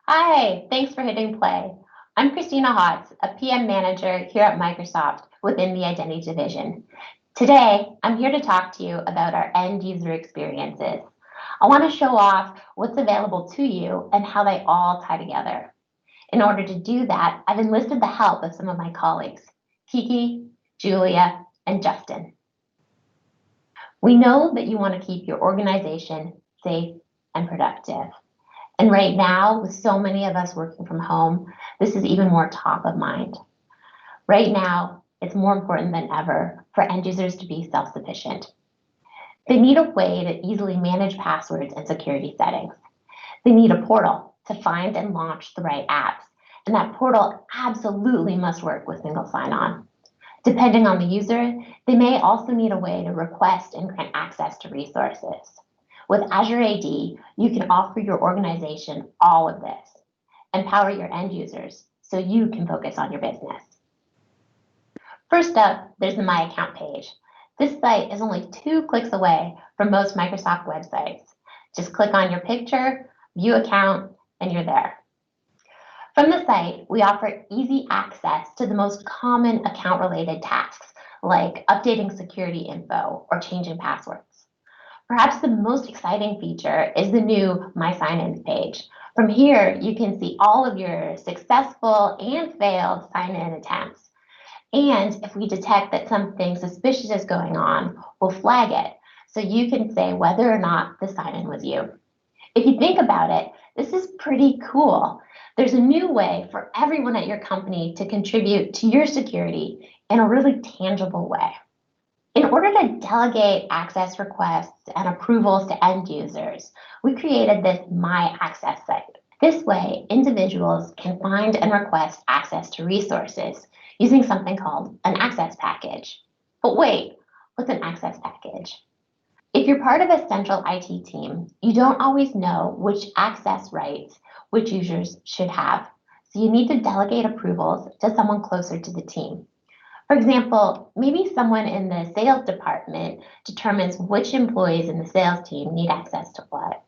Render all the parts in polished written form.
Hi, thanks for hitting play. I'm Christina Hotz, a PM manager here at Microsoft within the Identity Division. Today, I'm here to talk to you about our end user experiences. I want to show off what's available to you and how they all tie together. In order to do that, I've enlisted the help of some of my colleagues, Kiki, Julia, and Justin. We know that you want to keep your organization safe and productive. And right now, with so many of us working from home, this is even more top of mind. Right now, it's more important than ever for end users to be self-sufficient. They need a way to easily manage passwords and security settings. They need a portal to find and launch the right apps. And that portal absolutely must work with single sign-on. Depending on the user, they may also need a way to request and grant access to resources. With Azure AD, you can offer your organization all of this. Empower your end users so you can focus on your business. First up, there's the My Account page. This site is only 2 clicks away from most Microsoft websites. Just click on your picture, view account, and you're there. From the site, we offer easy access to the most common account-related tasks, like updating security info or changing passwords. Perhaps the most exciting feature is the new My Sign-ins page. From here, you can see all of your successful and failed sign-in attempts. And if we detect that something suspicious is going on, we'll flag it so you can say whether or not the sign-in was you. If you think about it, this is pretty cool. There's a new way for everyone at your company to contribute to your security in a really tangible way. In order to delegate access requests and approvals to end users, we created this My Access site. This way, individuals can find and request access to resources using something called an access package. But wait, what's an access package? If you're part of a central IT team, you don't always know which access rights which users should have. So you need to delegate approvals to someone closer to the team. For example, maybe someone in the sales department determines which employees in the sales team need access to what.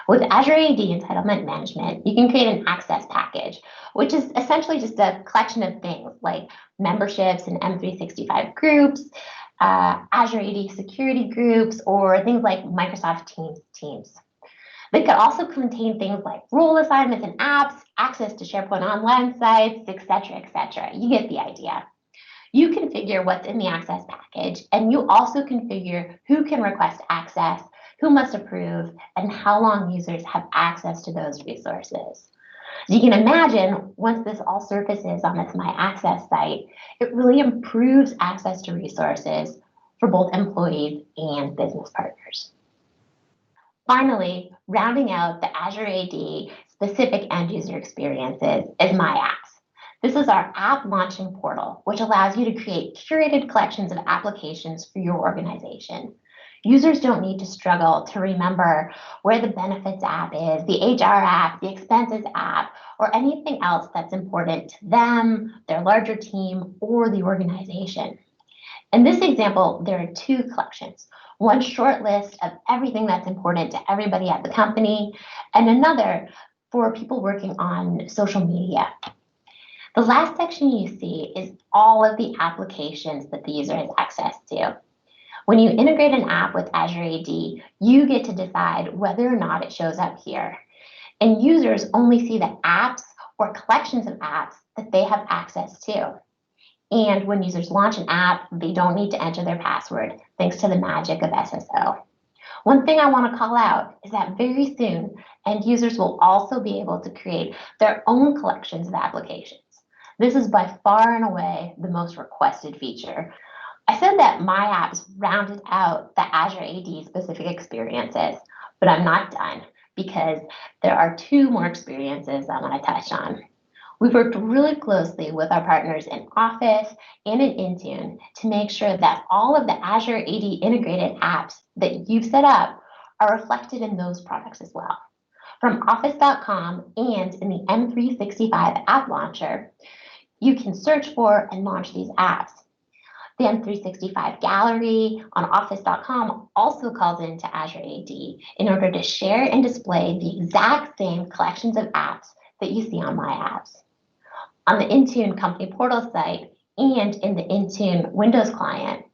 With Azure AD Entitlement Management, you can create an access package, which is essentially just a collection of things like memberships in M365 groups, Azure AD security groups, or things like Microsoft Teams. They could also contain things like role assignments and apps, access to SharePoint Online sites, etc., etc. You get the idea. You configure what's in the access package, and you also configure who can request access, who must approve, and how long users have access to those resources. As you can imagine, once this all surfaces on this My Access site, it really improves access to resources for both employees and business partners. Finally, rounding out the Azure AD specific end user experiences is My Apps. This is our app launching portal, which allows you to create curated collections of applications for your organization. Users don't need to struggle to remember where the benefits app is, the HR app, the expenses app, or anything else that's important to them, their larger team, or the organization. In this example, there are 2 collections. One short list of everything that's important to everybody at the company, and another for people working on social media. The last section you see is all of the applications that the user has access to. When you integrate an app with Azure AD, you get to decide whether or not it shows up here. And users only see the apps or collections of apps that they have access to. And when users launch an app, they don't need to enter their password, thanks to the magic of SSO. One thing I want to call out is that very soon, end users will also be able to create their own collections of applications. This is by far and away the most requested feature. I said that My Apps rounded out the Azure AD specific experiences, but I'm not done because there are 2 more experiences I want to touch on. We've worked really closely with our partners in Office and in Intune to make sure that all of the Azure AD integrated apps that you've set up are reflected in those products as well. From Office.com and in the M365 app launcher, you can search for and launch these apps. The M365 gallery on Office.com also calls into Azure AD in order to share and display the exact same collections of apps that you see on My Apps. On the Intune company portal site and in the Intune Windows client,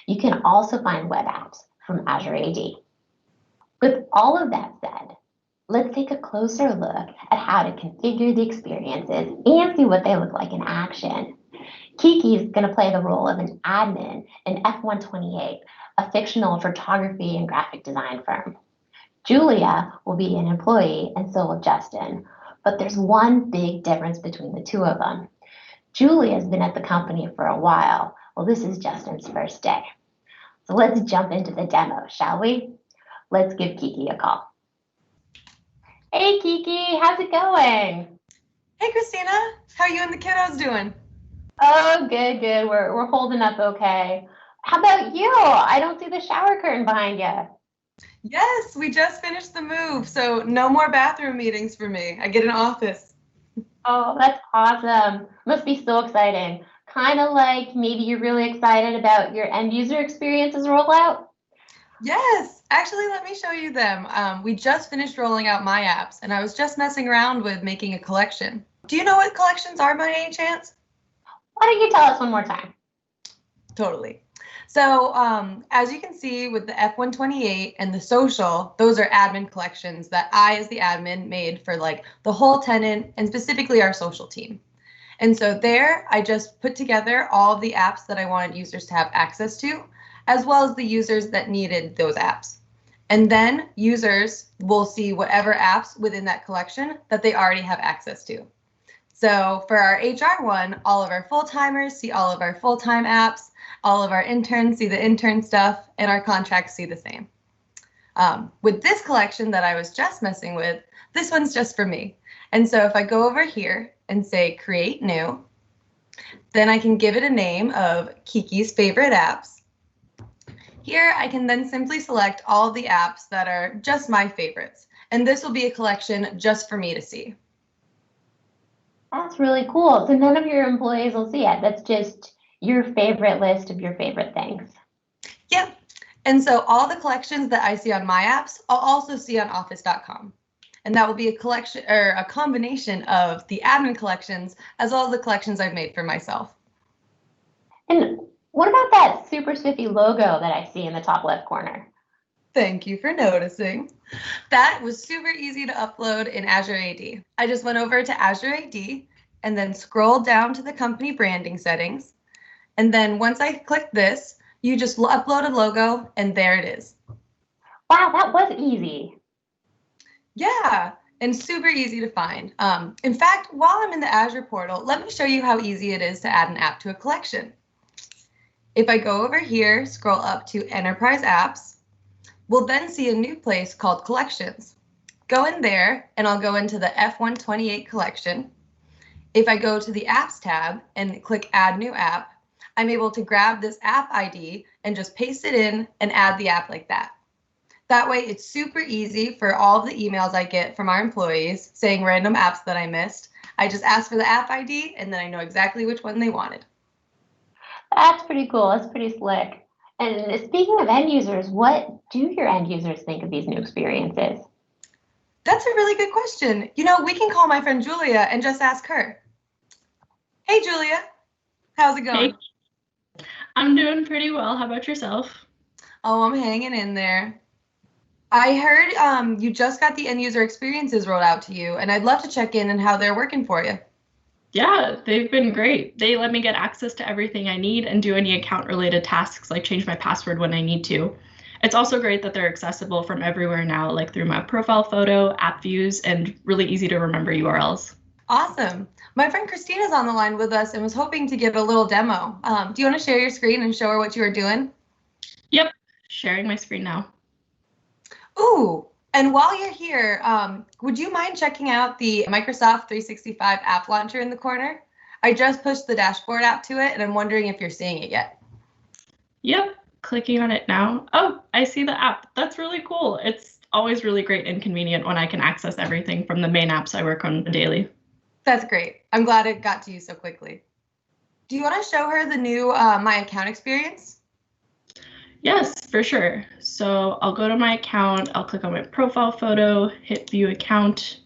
you can also find web apps from Azure AD. With all of that said, let's take a closer look at how to configure the experiences and see what they look like in action. Kiki is going to play the role of an admin in F128, a fictional photography and graphic design firm. Julia will be an employee, and so will Justin. But there's one big difference between the two of them. Julia's been at the company for a while. Well, this is Justin's first day. So let's jump into the demo, shall we? Let's give Kiki a call. Hey, Kiki, how's it going? Hey, Christina, how you and the kiddos doing? Oh, good. We're holding up okay. How about you? I don't see the shower curtain behind you. Yes, we just finished the move, so no more bathroom meetings for me. I get an office. Oh, that's awesome. Must be so exciting. Kind of like maybe you're really excited about your end user experiences rollout. Yes, actually, let me show you them. We just finished rolling out My Apps, and I was just messing around with making a collection. Do you know what collections are by any chance? Why don't you tell us one more time? Totally. So as you can see with the F128 and the social, those are admin collections that I, as the admin, made for like the whole tenant and specifically our social team. And so there, I just put together all of the apps that I wanted users to have access to, as well as the users that needed those apps. And then users will see whatever apps within that collection that they already have access to. So for our HR one, all of our full-timers see all of our full-time apps, all of our interns see the intern stuff, and our contracts see the same. With this collection that I was just messing with, this one's just for me. And so if I go over here and say create new, then I can give it a name of Kiki's favorite apps. Here I can then simply select all of the apps that are just my favorites. And this will be a collection just for me to see. That's really cool. So none of your employees will see it. That's just your favorite list of your favorite things. Yep. And so all the collections that I see on My Apps, I'll also see on office.com. And that will be a collection or a combination of the admin collections as well as the collections I've made for myself. And what about that super spiffy logo that I see in the top left corner? Thank you for noticing. That was super easy to upload in Azure AD. I just went over to Azure AD and then scrolled down to the company branding settings. And then once I click this, you just upload a logo and there it is. Wow, that was easy. Yeah, and super easy to find. In fact, while I'm in the Azure portal, let me show you how easy it is to add an app to a collection. If I go over here, scroll up to Enterprise Apps, we'll then see a new place called Collections. Go in there and I'll go into the F128 collection. If I go to the Apps tab and click Add New App, I'm able to grab this app ID and just paste it in and add the app like that. That way it's super easy for all of the emails I get from our employees saying random apps that I missed. I just ask for the app ID and then I know exactly which one they wanted. That's pretty cool. That's pretty slick. And speaking of end users, what do your end users think of these new experiences? That's a really good question. You know, we can call my friend Julia and just ask her. Hey, Julia, how's it going? Hey, I'm doing pretty well. How about yourself? Oh, I'm hanging in there. I heard you just got the end user experiences rolled out to you, and I'd love to check in on how they're working for you. Yeah, they've been great. They let me get access to everything I need and do any account-related tasks like change my password when I need to. It's also great that they're accessible from everywhere now, like through my profile photo, app views, and really easy to remember URLs. Awesome. My friend Christina's on the line with us and was hoping to give a little demo. Do you want to share your screen and show her what you are doing? Yep, sharing my screen now. Ooh, and while you're here, would you mind checking out the Microsoft 365 app launcher in the corner? I just pushed the dashboard app to it, and I'm wondering if you're seeing it yet. Yep, clicking on it now. Oh, I see the app. That's really cool. It's always really great and convenient when I can access everything from the main apps I work on daily. That's great. I'm glad it got to you so quickly. Do you want to show her the new My Account experience? Yes, for sure. So I'll go to my account, I'll click on my profile photo, hit view account.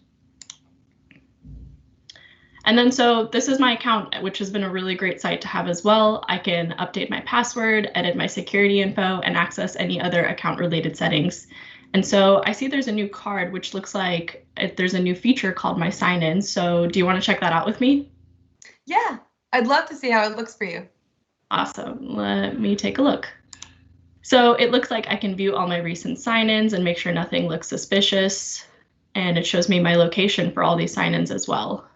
And then so this is my account, which has been a really great site to have as well. I can update my password, edit my security info, and access any other account related settings. And so I see there's a new card, which looks like there's a new feature called My Sign In. So do you want to check that out with me? Yeah, I'd love to see how it looks for you. Awesome. Let me take a look. So it looks like I can view all my recent sign-ins and make sure nothing looks suspicious. And it shows me my location for all these sign-ins as well.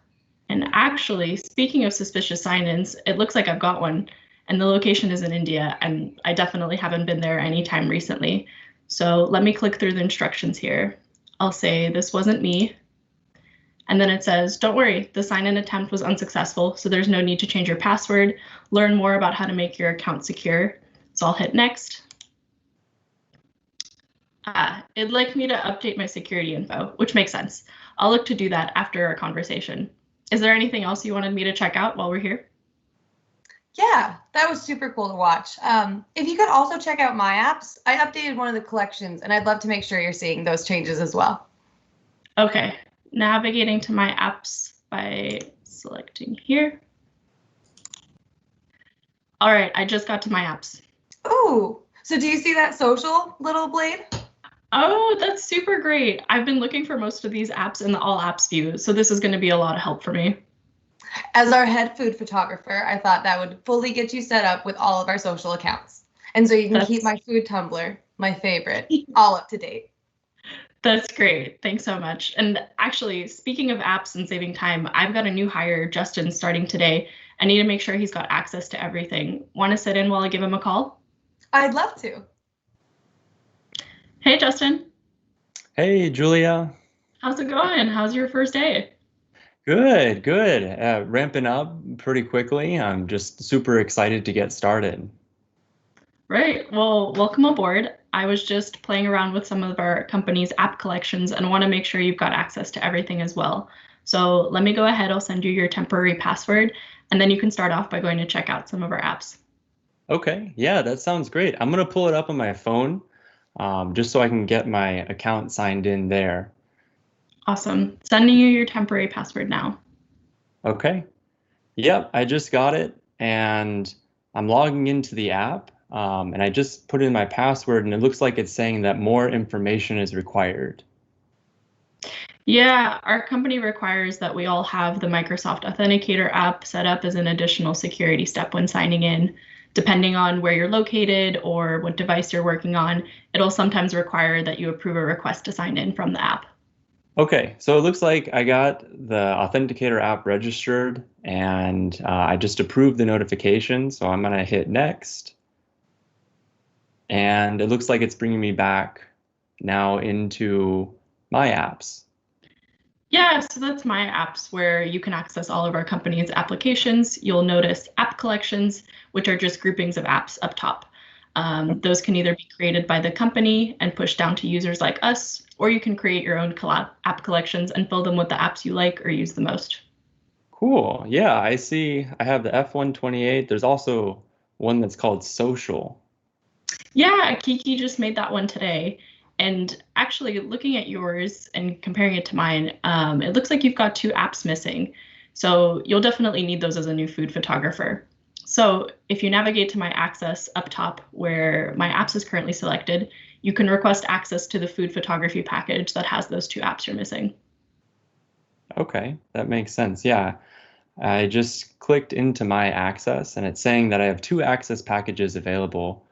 And actually, speaking of suspicious sign-ins, it looks like I've got one, and the location is in India, and I definitely haven't been there anytime recently. So let me click through the instructions here. I'll say this wasn't me. And then it says, don't worry, the sign-in attempt was unsuccessful, so there's no need to change your password. Learn more about how to make your account secure. So I'll hit next. It'd like me to update my security info, which makes sense. I'll look to do that after our conversation. Is there anything else you wanted me to check out while we're here? Yeah, that was super cool to watch. If you could also check out my apps, I updated one of the collections, and I'd love to make sure you're seeing those changes as well. Okay, navigating to my apps by selecting here. All right, I just got to my apps. Ooh, so do you see that social little blade? Oh, that's super great. I've been looking for most of these apps in the all apps view, so this is going to be a lot of help for me. As our head food photographer, I thought that would fully get you set up with all of our social accounts. And so you can keep my food tumbler, my favorite, all up to date. That's great. Thanks so much. And actually, speaking of apps and saving time, I've got a new hire, Justin, starting today. I need to make sure he's got access to everything. Want to sit in while I give him a call? I'd love to. Hey, Justin. Hey, Julia. How's it going? How's your first day? Good, good. Ramping up pretty quickly. I'm just super excited to get started. Right. Well, welcome aboard. I was just playing around with some of our company's app collections and want to make sure you've got access to everything as well. So let me go ahead. I'll send you your temporary password, and then you can start off by going to check out some of our apps. Okay, yeah, that sounds great. I'm gonna pull it up on my phone, just so I can get my account signed in there. Awesome. Sending you your temporary password now. Okay. Yep, I just got it, and I'm logging into the app, and I just put in my password, and it looks like it's saying that more information is required. Yeah, our company requires that we all have the Microsoft Authenticator app set up as an additional security step when signing in. Depending on where you're located or what device you're working on, it'll sometimes require that you approve a request to sign in from the app. Okay, so it looks like I got the Authenticator app registered, and I just approved the notification, so I'm gonna hit next. And it looks like it's bringing me back now into my apps. Yeah, so that's my apps where you can access all of our company's applications. You'll notice app collections, which are just groupings of apps up top. Those can either be created by the company and pushed down to users like us, or you can create your own app collections and fill them with the apps you like or use the most. Cool. Yeah, I see. I have the F128. There's also one that's called Social. Yeah, Kiki just made that one today. And actually, looking at yours and comparing it to mine, it looks like you've got two apps missing. So you'll definitely need those as a new food photographer. So if you navigate to my access up top where my apps is currently selected, you can request access to the food photography package that has those two apps you're missing. Okay, that makes sense. Yeah, I just clicked into my access, and it's saying that I have two access packages available.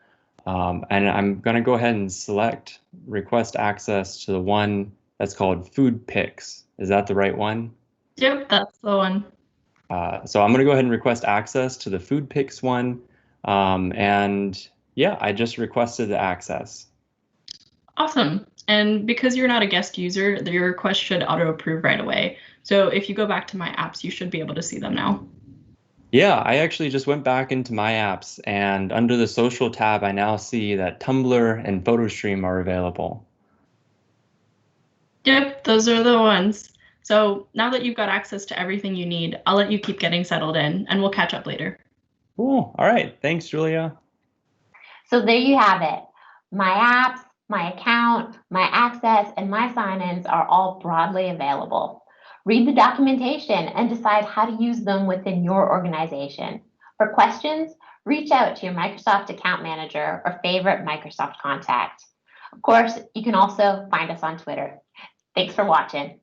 And I'm going to go ahead and select request access to the one that's called Food Pics. Is that the right one? Yep, that's the one. So I'm going to go ahead and request access to the Food Pics one. And yeah, I just requested the access. Awesome. And because you're not a guest user, your request should auto approve right away. So if you go back to my apps, you should be able to see them now. Yeah, I actually just went back into my apps, and under the social tab, I now see that Tumblr and PhotoStream are available. Yep, those are the ones. So now that you've got access to everything you need, I'll let you keep getting settled in, and we'll catch up later. Cool. All right. Thanks, Julia. So there you have it. My apps, my account, my access, and my sign-ins are all broadly available. Read the documentation and decide how to use them within your organization. For questions, reach out to your Microsoft account manager or favorite Microsoft contact. Of course, you can also find us on Twitter. Thanks for watching.